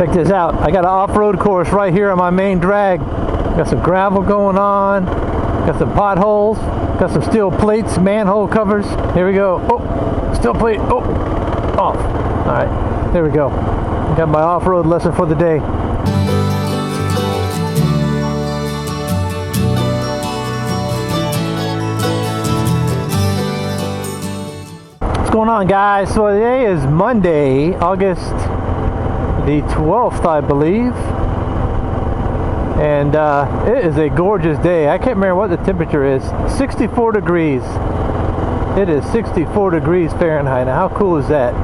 Check this out. I got an off-road course right here on my main drag. Got some gravel going on. Got some potholes. Got some steel plates, manhole covers. Here we go. Oh, steel plate. Oh, off. All right, there we go. Got my off-road lesson for the day. What's going on, guys? So today is Monday, August the 12th, I believe, and it is a gorgeous day. I can't remember what the temperature is. 64 degrees. It is 64 degrees Fahrenheit. Now, how cool is that?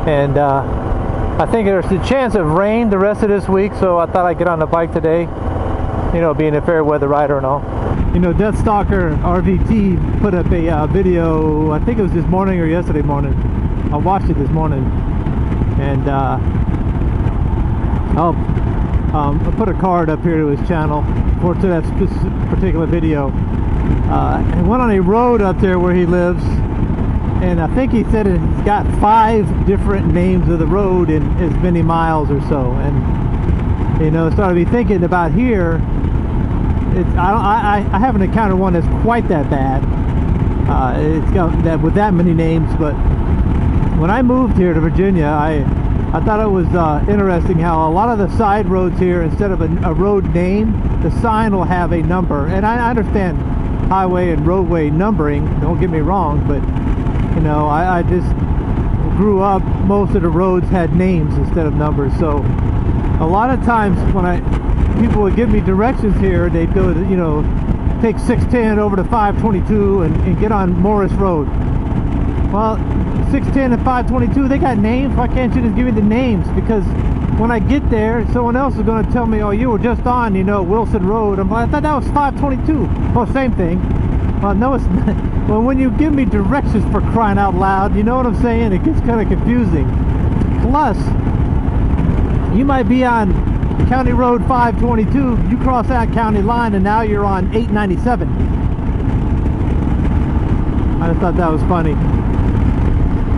And I think there's a chance of rain the rest of this week, so I thought I'd get on the bike today, you know, being a fair weather rider and all. You know, DeathsstalkerRVT put up a video, I think it was this morning or yesterday morning. I watched it this morning, and I'll put a card up here to his channel to that particular video. He went on a road up there where he lives, and I think he said it's got 5 different names of the road in as many miles or so. And you know, started me thinking about here. I haven't encountered one that's quite that bad. It's got that with that many names. But when I moved here to Virginia, I thought it was interesting how a lot of the side roads here, instead of a road name, the sign will have a number. And I understand highway and roadway numbering, don't get me wrong, but you know, I just grew up, most of the roads had names instead of numbers. So a lot of times when people would give me directions here, they'd go to, you know, take 610 over to 522 and get on Morris Road. Well, 610 and 522, they got names. Why can't you just give me the names? Because when I get there, someone else is going to tell me, oh, you were just on, you know, Wilson Road. I thought that was 522. Well, same thing. Well, no, it's not. Well, when you give me directions, for crying out loud, you know what I'm saying? It gets kind of confusing. Plus, you might be on County Road 522, you cross that county line and now you're on 897. I just thought that was funny.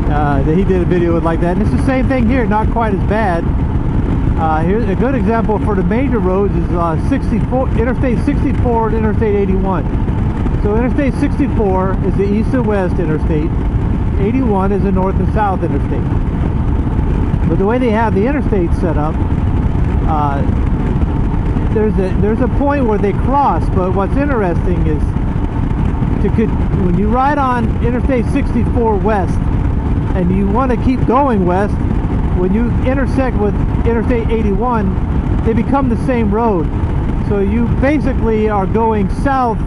That he did a video like that, and it's the same thing here, not quite as bad. Here's a good example for the major roads is Interstate 64 and Interstate 81. So Interstate 64 is the east and west interstate. 81 is the north and south interstate. But the way they have the interstate set up, there's a point where they cross. But what's interesting is when you ride on Interstate 64 west and you want to keep going west, when you intersect with Interstate 81, they become the same road. So you basically are going south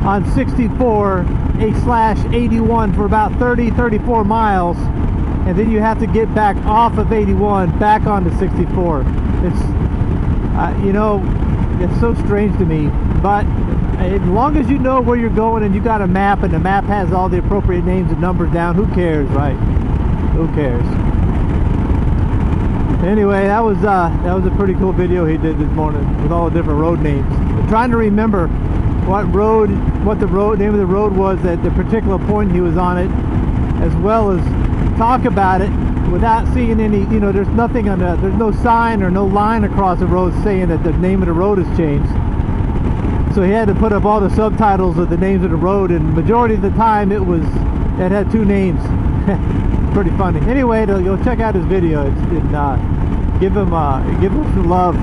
on 64/81 for about 34 miles, and then you have to get back off of 81 back onto 64. It's you know, it's so strange to me, but as long as you know where you're going and you got a map and the map has all the appropriate names and numbers down, who cares, right? Who cares? Anyway, that was a pretty cool video he did this morning with all the different road names. I'm trying to remember what the name of the road was at the particular point he was on it, as well as talk about it without seeing any, you know, there's nothing on there's no sign or no line across the road saying that the name of the road has changed. So he had to put up all the subtitles of the names of the road, and majority of the time it had 2 names. Pretty funny. Anyway, you'll check out his video. Give him some love.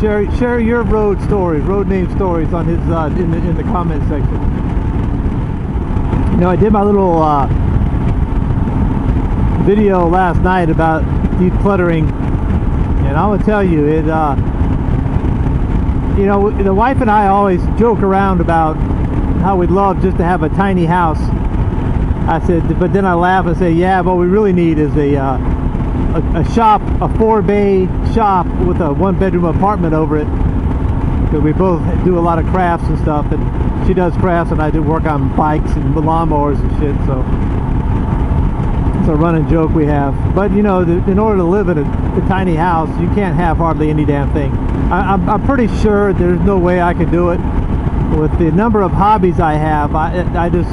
Share your road stories, road name stories on his in the comment section. You know, I did my little video last night about decluttering, and I will tell you, it you know, the wife and I always joke around about how we'd love just to have a tiny house. I said, but then I laugh and say, yeah, what we really need is a shop, a 4-bay shop with a 1-bedroom apartment over it. Because we both do a lot of crafts and stuff, and she does crafts and I do work on bikes and lawnmowers and shit. So it's a running joke we have. But you know, in order to live in a tiny house, you can't have hardly any damn thing. I'm pretty sure there's no way I could do it. With the number of hobbies I have, I just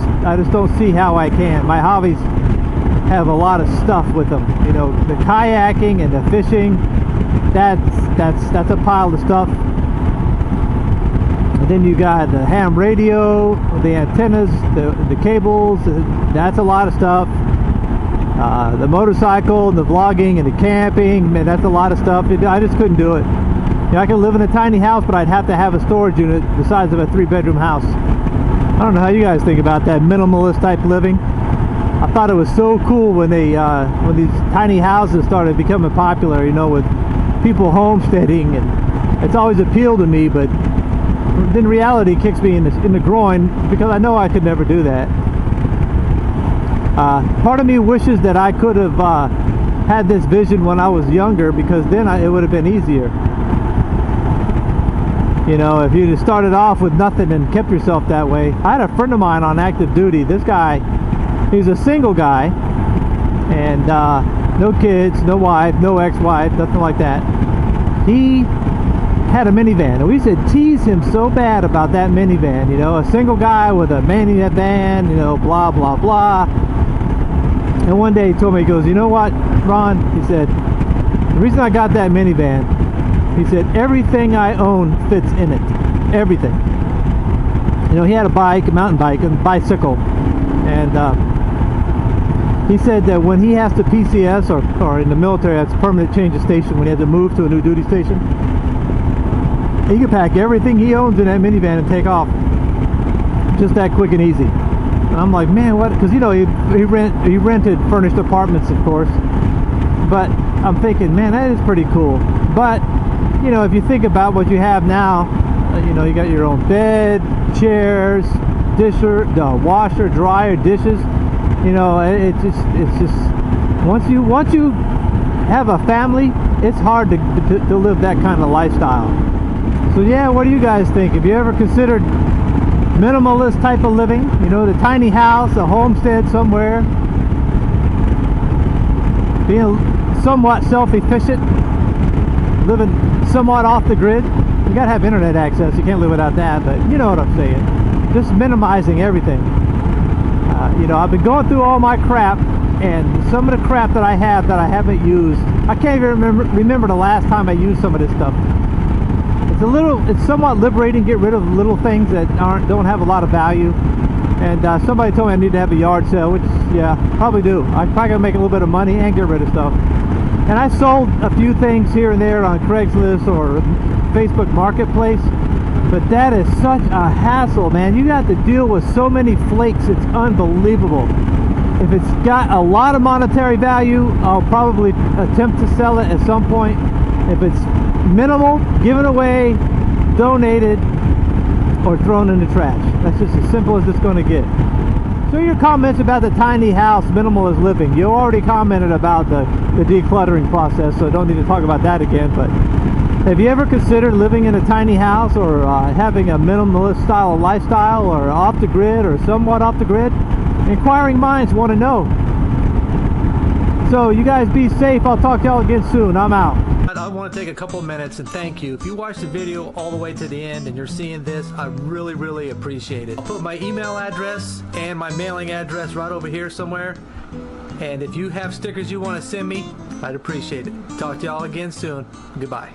don't see how I can. My hobbies have a lot of stuff with them. You know, the kayaking and the fishing, that's a pile of stuff. And then you got the ham radio, the antennas, the cables, that's a lot of stuff. The motorcycle and the vlogging and the camping, man, that's a lot of stuff. I just couldn't do it. You know, I could live in a tiny house, but I'd have to have a storage unit the size of a 3-bedroom house. I don't know how you guys think about that minimalist type living. I thought it was so cool when when these tiny houses started becoming popular, you know, with people homesteading, and it's always appealed to me, but then reality kicks me in the groin because I know I could never do that. Part of me wishes that I could have had this vision when I was younger, because then it would have been easier. You know, if you'd have started off with nothing and kept yourself that way. I had a friend of mine on active duty. This guy, he's a single guy, and no kids, no wife, no ex-wife, nothing like that. He had a minivan, and we used to tease him so bad about that minivan. You know, a single guy with a minivan, you know, blah blah blah. And one day he told me, he goes, you know what, Ron, he said, the reason I got that minivan, he said, everything I own fits in it. Everything. You know, he had a bike, a mountain bike, and a bicycle. And he said that when he has to PCS, or in the military, that's permanent change of station, when he had to move to a new duty station, he could pack everything he owns in that minivan and take off. Just that quick and easy. And I'm like, man, what? Because, you know, he rented furnished apartments, of course. But I'm thinking, man, that is pretty cool. But, you know, if you think about what you have now, you know, you got your own bed, chairs, washer, dryer, dishes. You know, it's just once you have a family, it's hard to live that kind of lifestyle. So yeah, what do you guys think? Have you ever considered minimalist type of living? You know, the tiny house, a homestead somewhere, being somewhat self-efficient, living somewhat off the grid. You gotta have internet access, you can't live without that, but you know what I'm saying. Just minimizing everything. You know, I've been going through all my crap, and some of the crap that I have that I haven't used, I can't even remember the last time I used some of this stuff. It's somewhat liberating, get rid of little things that don't have a lot of value. And somebody told me I need to have a yard sale, which, yeah, probably do. I'm probably gonna make a little bit of money and get rid of stuff. And I sold a few things here and there on Craigslist or Facebook Marketplace, but that is such a hassle, man. You got to deal with so many flakes, it's unbelievable. If it's got a lot of monetary value, I'll probably attempt to sell it at some point. If it's minimal, given away, donated, or thrown in the trash. That's just as simple as it's going to get. So your comments about the tiny house, minimalist living. You already commented about the decluttering process, so I don't need to talk about that again. But have you ever considered living in a tiny house, or having a minimalist style of lifestyle, or off the grid, or somewhat off the grid? Inquiring minds want to know. So you guys be safe. I'll talk to y'all again soon. I'm out. I want to take a couple minutes and thank you. If you watched the video all the way to the end and you're seeing this, I really appreciate it. I'll put my email address and my mailing address right over here somewhere. And if you have stickers you want to send me, I'd appreciate it. Talk to y'all again soon. Goodbye.